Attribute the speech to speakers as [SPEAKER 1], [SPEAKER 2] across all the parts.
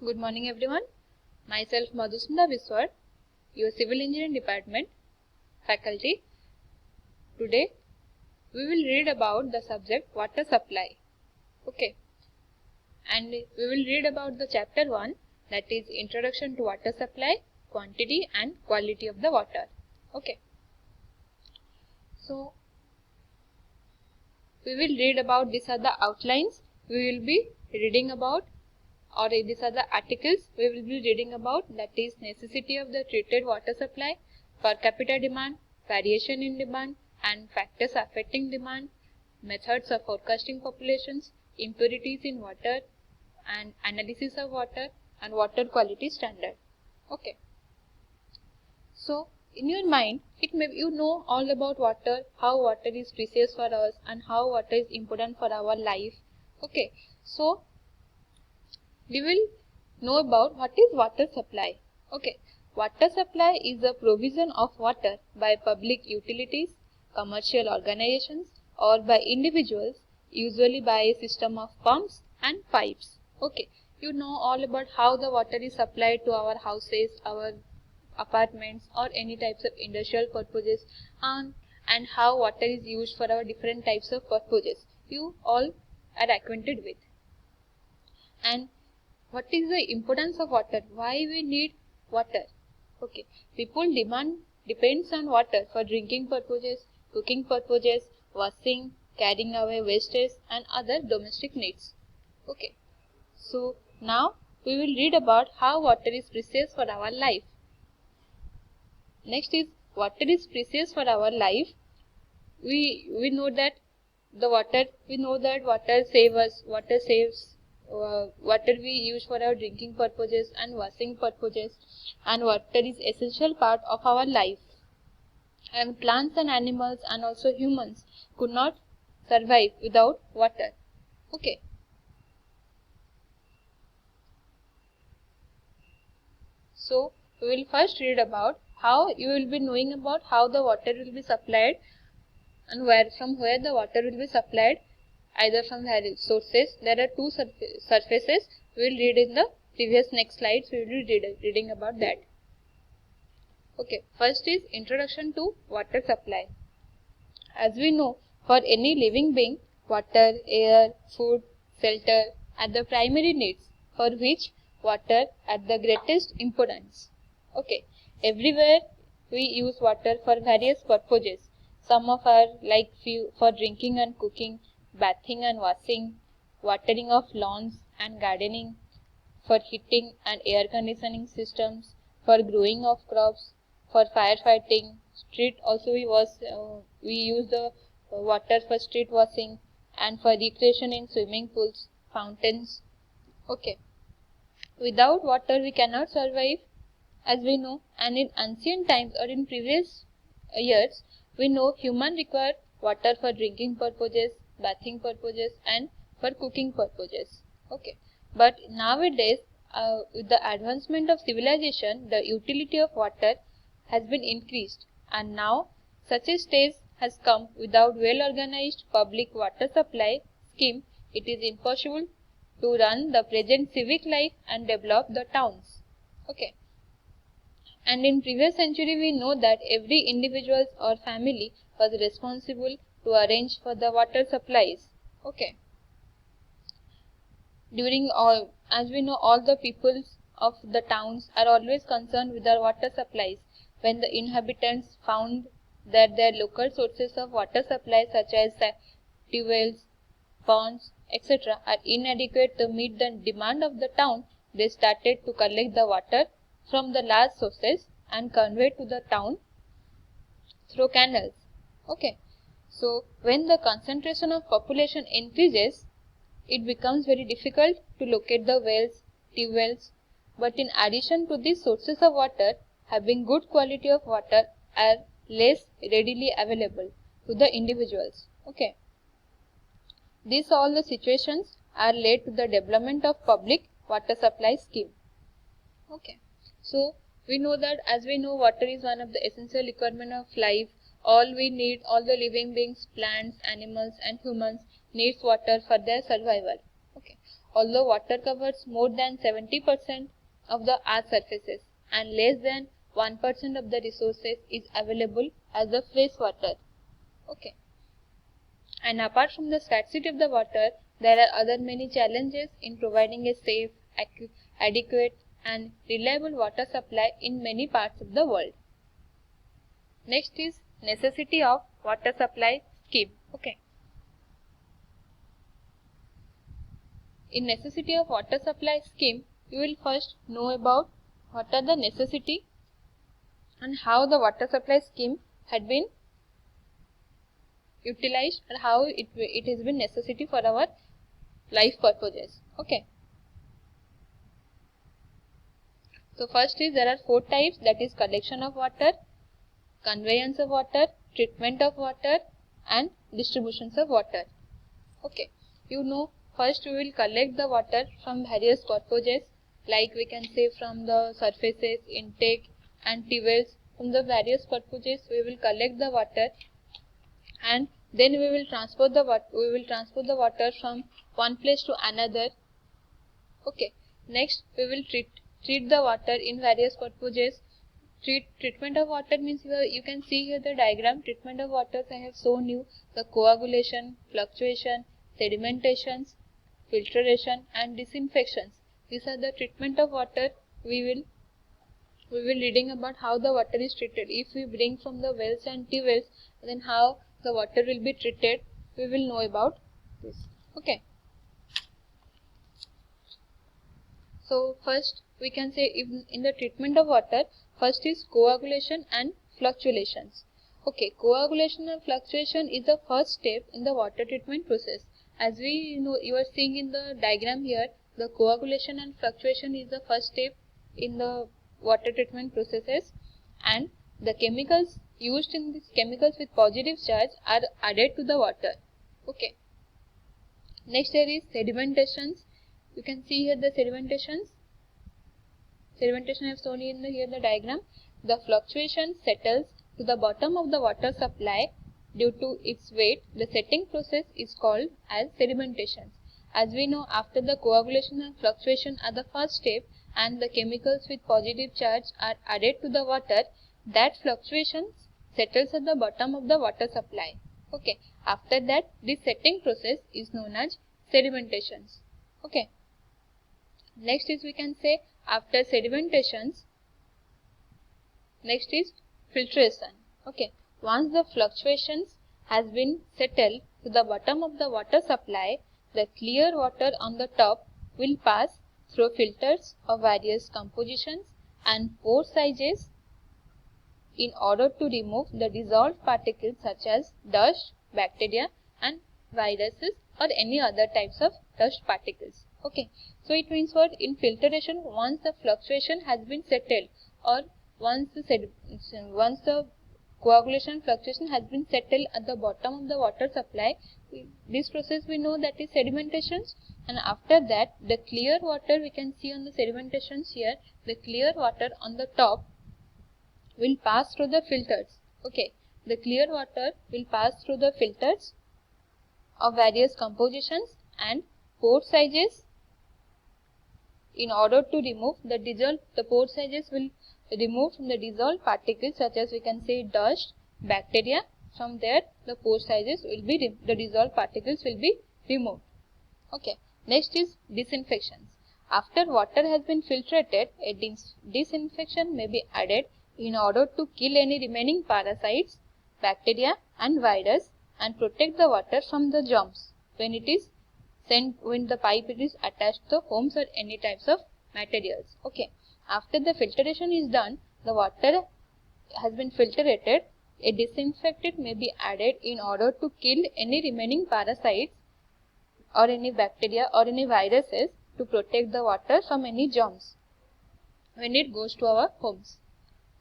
[SPEAKER 1] Good morning everyone. Myself Madhusunda Biswar, your Civil Engineering Department faculty. Today we will read about the subject water supply. Okay. And we will read about the chapter 1, that is Introduction to Water Supply, Quantity and Quality of the Water. Okay. So we will read about these are the outlines we will be reading about, or these are the articles we will be reading about, that is necessity of the treated water supply, per capita demand, variation in demand and factors affecting demand, methods of forecasting populations, impurities in water and analysis of water, and water quality standard. Okay. So in your mind it may you know all about water, how water is precious for us and how water is important for our life. Okay. So we will know about what is water supply. Okay, water supply is the provision of water by public utilities, commercial organizations or by individuals, usually by a system of pumps and pipes. Okay, you know all about how the water is supplied to our houses, our apartments or any types of industrial purposes, and how water is used for our different types of purposes. You all are acquainted with. And what is the importance of water? Why we need water? Okay, people depends on water for drinking purposes, cooking purposes, washing, carrying away wastes and other domestic needs. Okay, so now we will read about how water is precious for our life. Next is water is precious for our life. We know that water saves us, water we use for our drinking purposes and washing purposes, and water is essential part of our life, and plants and animals and also humans could not survive without water. Okay, so we will first read about how you will be knowing about how the water will be supplied and from where the water will be supplied, either from various sources. There are two surfaces. We will read in the previous next slides. We will be reading about that. Okay, first is introduction to water supply. As we know, for any living being, water, air, food, shelter are the primary needs, for which water are the greatest importance. Okay, everywhere we use water for various purposes. Some of are like few for drinking and cooking, bathing and washing, watering of lawns and gardening, for heating and air conditioning systems, for growing of crops, for firefighting. Street also we use the water for street washing, and for recreation in swimming pools, fountains. Okay, without water we cannot survive, as we know, and in ancient times or in previous years we know human require water for drinking purposes, bathing purposes and for cooking purposes. Okay, but nowadays with the advancement of civilization, the utility of water has been increased, and now such a stage has come. Without well organized public water supply scheme, it is impossible to run the present civic life and develop the towns. Okay, and in previous century we know that every individual or family was responsible to arrange for the water supplies. Okay, during all, as we know, all the peoples of the towns are always concerned with their water supplies. When the inhabitants found that their local sources of water supply such as wells, ponds, etc. are inadequate to meet the demand of the town, they started to collect the water from the large sources and convey to the town through canals. Okay, so when the concentration of population increases, it becomes very difficult to locate the wells, wells. But in addition to these sources of water, having good quality of water are less readily available to the individuals. Okay, these all the situations are led to the development of public water supply scheme. Okay, so we know that, as we know, water is one of the essential requirement of life. All we need, all the living beings, plants, animals and humans needs water for their survival. Okay, although water covers more than 70% of the earth's surfaces and less than 1% of the resources is available as the fresh water. Okay. And apart from the scarcity of the water, there are other many challenges in providing a safe, adequate and reliable water supply in many parts of the world. Next is necessity of water supply scheme. Okay. In necessity of water supply scheme, you will first know about what are the necessity and how the water supply scheme had been utilized and how it has been necessity for our life purposes. Okay. So first is there are 4 types, that is collection of water, conveyance of water, treatment of water and distributions of water. Okay. You know, first we will collect the water from various purposes, like we can say from the surfaces, intake and wells. From the various purposes we will collect the water and then we will transport the water from one place to another. Okay. Next we will treat the water in various purposes. Treatment of water means you can see here the diagram. Treatment of waters I have shown you the coagulation, fluctuation, sedimentations, filtration and disinfections. These are the treatment of water. We will reading about how the water is treated. If we bring from the wells and wells, then how the water will be treated, we will know about this. Okay. So first we can say in the treatment of water, first is coagulation and fluctuations. Okay, coagulation and fluctuation is the first step in the water treatment process. As we know, you are seeing in the diagram here, the coagulation and fluctuation is the first step in the water treatment processes, and the chemicals used in these chemicals with positive charge are added to the water. Okay. Next there is sedimentations. You can see here the sedimentations. Sedimentation I have shown you in here the diagram. The fluctuation settles to the bottom of the water supply due to its weight. The setting process is called as sedimentation. As we know, after the coagulation and fluctuation are the first step and the chemicals with positive charge are added to the water, that fluctuation settles at the bottom of the water supply. Okay. After that, this setting process is known as sedimentations. Okay. Next is we can say after sedimentations, next is filtration. Okay. Once the fluctuations has been settled to the bottom of the water supply, the clear water on the top will pass through filters of various compositions and pore sizes in order to remove the dissolved particles such as dust, bacteria and viruses or any other types of dust particles. Okay. So it means what? In filtration, once the fluctuation has been settled or once the coagulation fluctuation has been settled at the bottom of the water supply, this process we know that is sedimentations, and after that the clear water we can see on the sedimentations here, the clear water on the top will pass through the filters. Okay. The clear water will pass through the filters of various compositions and pore sizes in order to remove the pore sizes will remove from the dissolved particles such as we can say dust, bacteria. From there the pore sizes will be the dissolved particles will be removed. Okay. Next is disinfections. After water has been filtrated, a disinfection may be added in order to kill any remaining parasites, bacteria and virus and protect the water from the germs when the pipe is attached to homes or any types of materials. Okay. After the filtration is done, the water has been filtrated, a disinfectant may be added in order to kill any remaining parasites or any bacteria or any viruses to protect the water from any germs when it goes to our homes.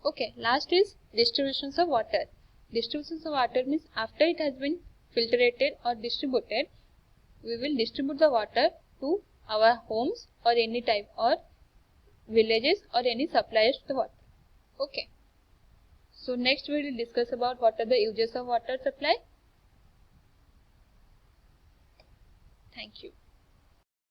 [SPEAKER 1] Okay. Last is distributions of water. Distributions of water means after it has been filtrated or distributed, we will distribute the water to our homes or any type or villages or any suppliers to the water. Okay. So next we will discuss about what are the uses of water supply. Thank you.